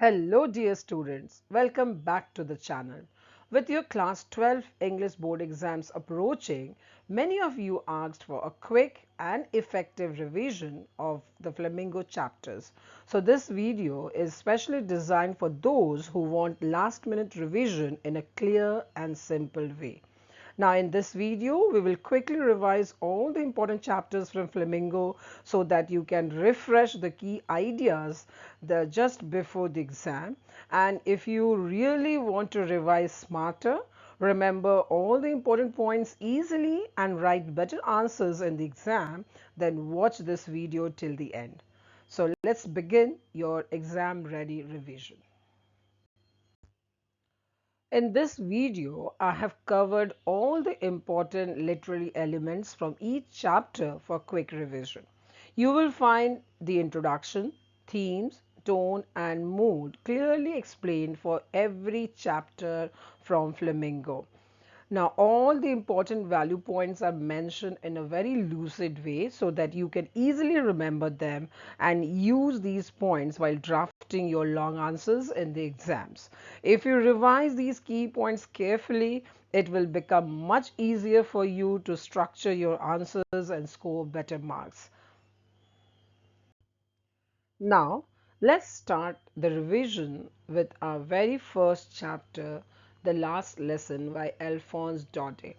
Hello dear students, welcome back to the channel. With your class 12 English board exams approaching, many of you asked for a quick and effective revision of the Flamingo chapters. So this video is specially designed for those who want last minute revision in a clear and simple way. Now in this video, we will quickly revise all the important chapters from Flamingo so that you can refresh the key ideas just before the exam. And if you really want to revise smarter, remember all the important points easily and write better answers in the exam, then watch this video till the end. So let's begin your exam ready revision. In this video, I have covered all the important literary elements from each chapter for quick revision. You will find the introduction, themes, tone and mood clearly explained for every chapter from Flamingo. Now, all the important value points are mentioned in a very lucid way so that you can easily remember them and use these points while drafting your long answers in the exams. If you revise these key points carefully, it will become much easier for you to structure your answers and score better marks. Now, let's start the revision with our very first chapter, The Last Lesson by Alphonse Daudet.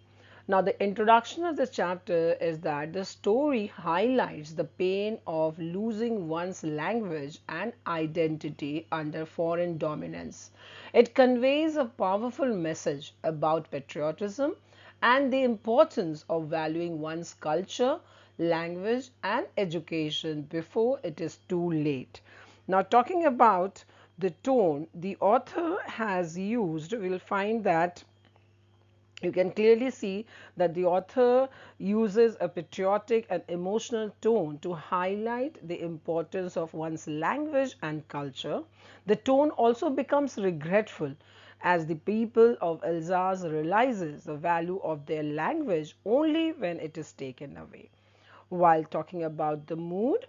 Now, the introduction of this chapter is that the story highlights the pain of losing one's language and identity under foreign dominance. It conveys a powerful message about patriotism and the importance of valuing one's culture, language, and education before it is too late. Now, talking about the tone the author has used, we'll find that you can clearly see that the author uses a patriotic and emotional tone to highlight the importance of one's language and culture. The tone also becomes regretful as the people of Alsace realizes the value of their language only when it is taken away. While talking about the mood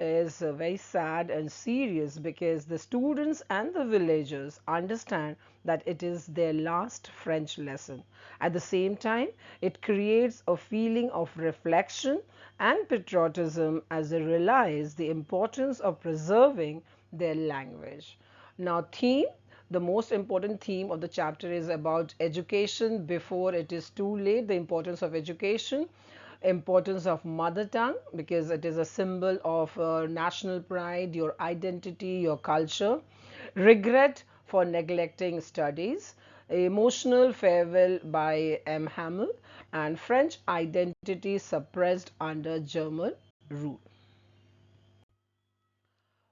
is very sad and serious because the students and the villagers understand that it is their last French lesson. At the same time, it creates a feeling of reflection and patriotism as they realize the importance of preserving their language. Now, theme the most important theme of the chapter is about education before it is too late, the importance of education, importance of mother tongue because it is a symbol of national pride, your identity, your culture, regret for neglecting studies, emotional farewell by M. Hamel, and French identity suppressed under German rule.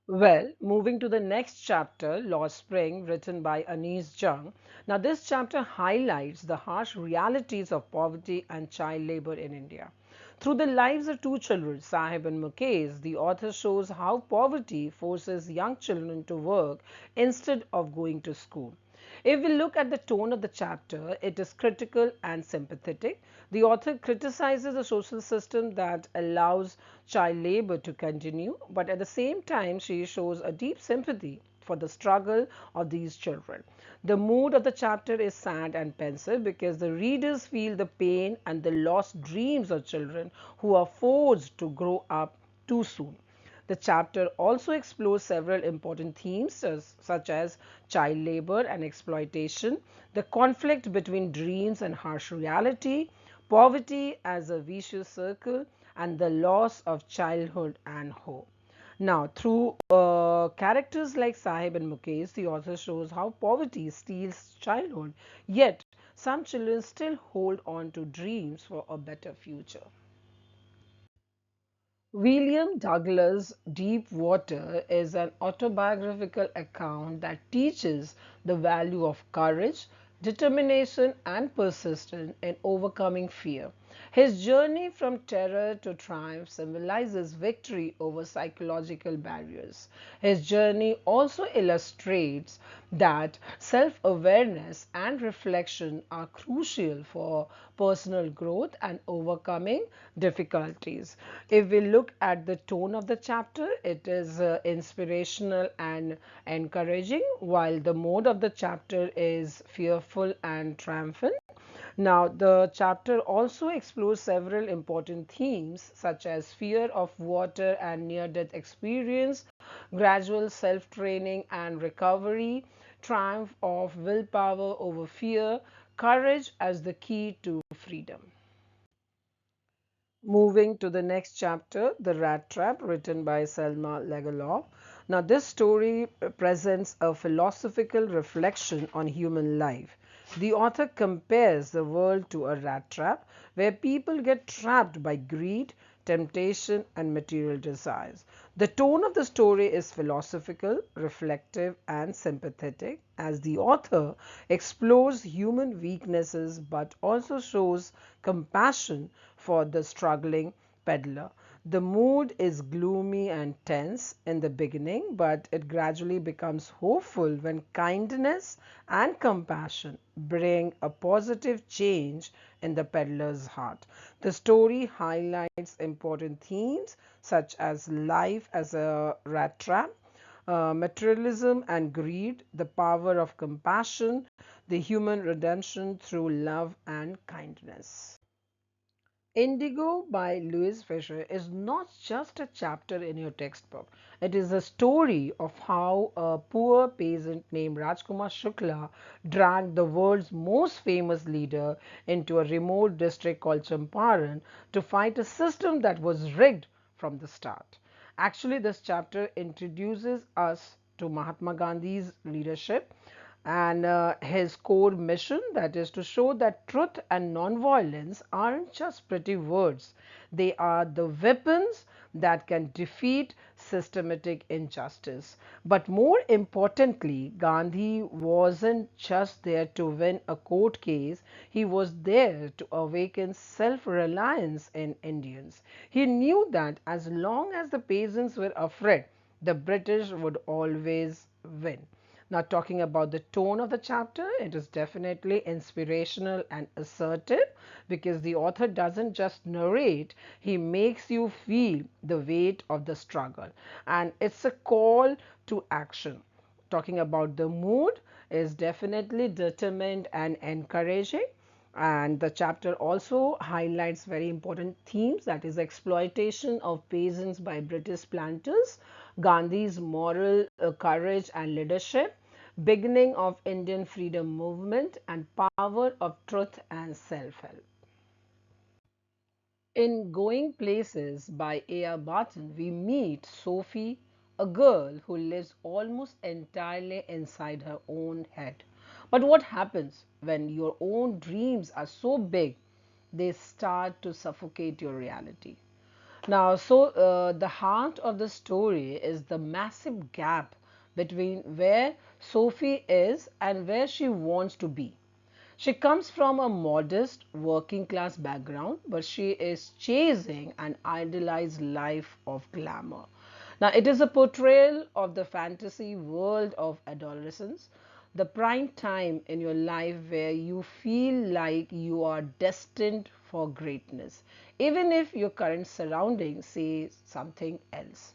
Well, moving to the next chapter, Lost Spring, written by Anis Jung. Now, this chapter highlights the harsh realities of poverty and child labor in India. Through the lives of two children, Sahib and Mukesh, the author shows how poverty forces young children to work instead of going to school. If we look at the tone of the chapter, it is critical and sympathetic. The author criticizes a social system that allows child labor to continue, but at the same time, she shows a deep sympathy for the struggle of these children. The mood of the chapter is sad and pensive because the readers feel the pain and the lost dreams of children who are forced to grow up too soon. The chapter also explores several important themes such as child labor and exploitation, the conflict between dreams and harsh reality, poverty as a vicious circle, and the loss of childhood and hope. Now, through characters like Sahib and Mukesh, the author shows how poverty steals childhood, yet some children still hold on to dreams for a better future. William Douglas' Deep Water is an autobiographical account that teaches the value of courage, determination, and persistence in overcoming fear. His journey from terror to triumph symbolizes victory over psychological barriers. His journey also illustrates that self awareness and reflection are crucial for personal growth and overcoming difficulties. If we look at the tone of the chapter, it is inspirational and encouraging, while the mode of the chapter is fearful and triumphant. Now, the chapter also explores several important themes such as fear of water and near death experience, gradual self training and recovery, triumph of willpower over fear, courage as the key to freedom. Moving to the next chapter, The Rat Trap, written by Selma Lagerlof. Now, this story presents a philosophical reflection on human life. The author compares the world to a rat trap where people get trapped by greed, temptation, and material desires. The tone of the story is philosophical, reflective, and sympathetic as the author explores human weaknesses but also shows compassion for the struggling peddler. The mood is gloomy and tense in the beginning, but it gradually becomes hopeful when kindness and compassion bring a positive change in the peddler's heart. The story highlights important themes such as life as a rat trap, materialism and greed, the power of compassion, the human redemption through love and kindness. Indigo by Louis Fisher is not just a chapter in your textbook. It is a story of how a poor peasant named Rajkumar Shukla dragged the world's most famous leader into a remote district called Champaran to fight a system that was rigged from the start. Actually, this chapter introduces us to Mahatma Gandhi's leadership and his core mission, that is to show that truth and non-violence aren't just pretty words, they are the weapons that can defeat systematic injustice. But more importantly, Gandhi wasn't just there to win a court case, he was there to awaken self-reliance in Indians. He knew that as long as the peasants were afraid, the British would always win. Now, talking about the tone of the chapter, it is definitely inspirational and assertive because the author doesn't just narrate, he makes you feel the weight of the struggle. And it's a call to action. Talking about the mood is definitely determined and encouraging. And the chapter also highlights very important themes, that is exploitation of peasants by British planters, Gandhi's moral courage and leadership, beginning of Indian freedom movement, and power of truth and self-help. In Going Places by A.R. Barton, we meet Sophie, a girl who lives almost entirely inside her own head. But what happens when your own dreams are so big they start to suffocate your reality? Now, the heart of the story is the massive gap between where Sophie is and where she wants to be. She comes from a modest working class background, but she is chasing an idealized life of glamour. Now, it is a portrayal of the fantasy world of adolescence, the prime time in your life where you feel like you are destined for greatness, even if your current surroundings say something else.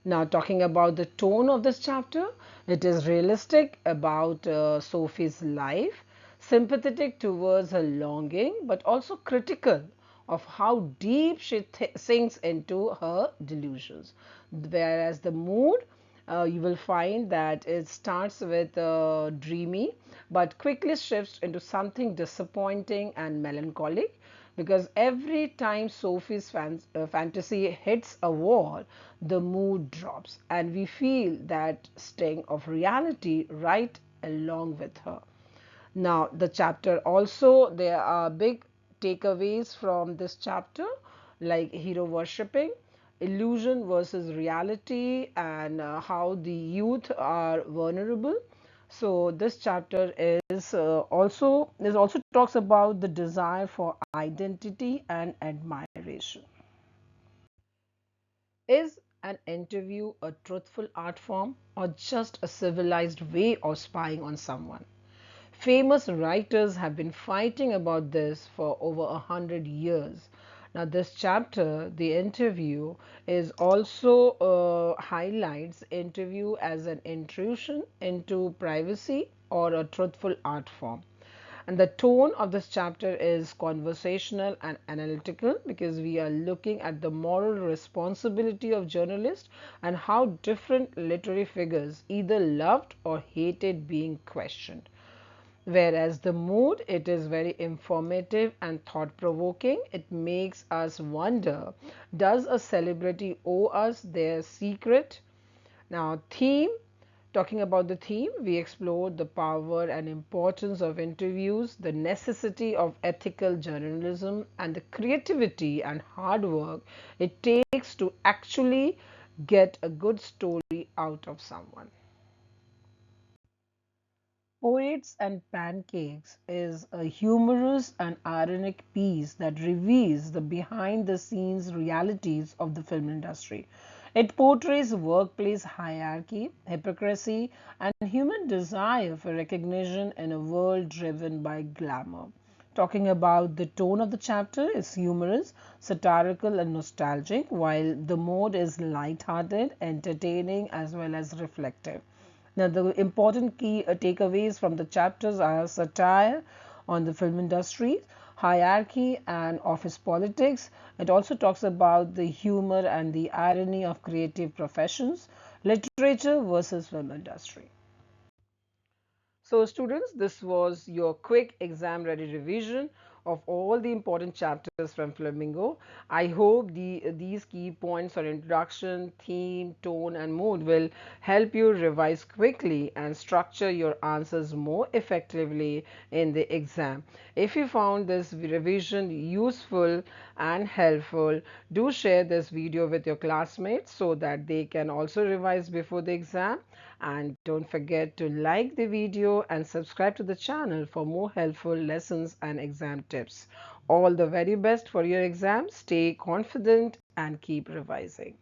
Now, talking about the tone of this chapter, it is realistic about Sophie's life, sympathetic towards her longing, but also critical of how deep she sinks into her delusions. Whereas the mood, you will find that it starts with dreamy, but quickly shifts into something disappointing and melancholic because every time Sophie's fantasy hits a wall, the mood drops and we feel that sting of reality right along with her. Now, the chapter also, there are big takeaways from this chapter like hero worshipping, illusion versus reality, and how the youth are vulnerable, So this chapter is also talks about the desire for identity and admiration. Is an interview a truthful art form or just a civilized way of spying on someone? Famous writers have been fighting about this for over 100 years. Now, this chapter, the interview, is also highlights interview as an intrusion into privacy or a truthful art form. And the tone of this chapter is conversational and analytical because we are looking at the moral responsibility of journalists and how different literary figures either loved or hated being questioned. Whereas the mood, it is very informative and thought provoking. It makes us wonder, does a celebrity owe us their secret? Now, theme, talking about the theme, we explored the power and importance of interviews, the necessity of ethical journalism, and the creativity and hard work it takes to actually get a good story out of someone. Poets and Pancakes is a humorous and ironic piece that reveals the behind the scenes realities of the film industry. It portrays workplace hierarchy, hypocrisy, and human desire for recognition in a world driven by glamour. Talking about the tone of the chapter is humorous, satirical, and nostalgic, while the mode is light-hearted, entertaining, as well as reflective. Now, the important key takeaways from the chapters are satire on the film industry, hierarchy, and office politics. It also talks about the humor and the irony of creative professions, literature versus film industry. So students, this was your quick exam ready revision of all the important chapters from Flamingo. I hope these key points or introduction, theme, tone and mood will help you revise quickly and structure your answers more effectively in the exam. If you found this revision useful and helpful, do share this video with your classmates so that they can also revise before the exam. And don't forget to like the video and subscribe to the channel for more helpful lessons and exam tips. All the very best for your exam. Stay confident and keep revising.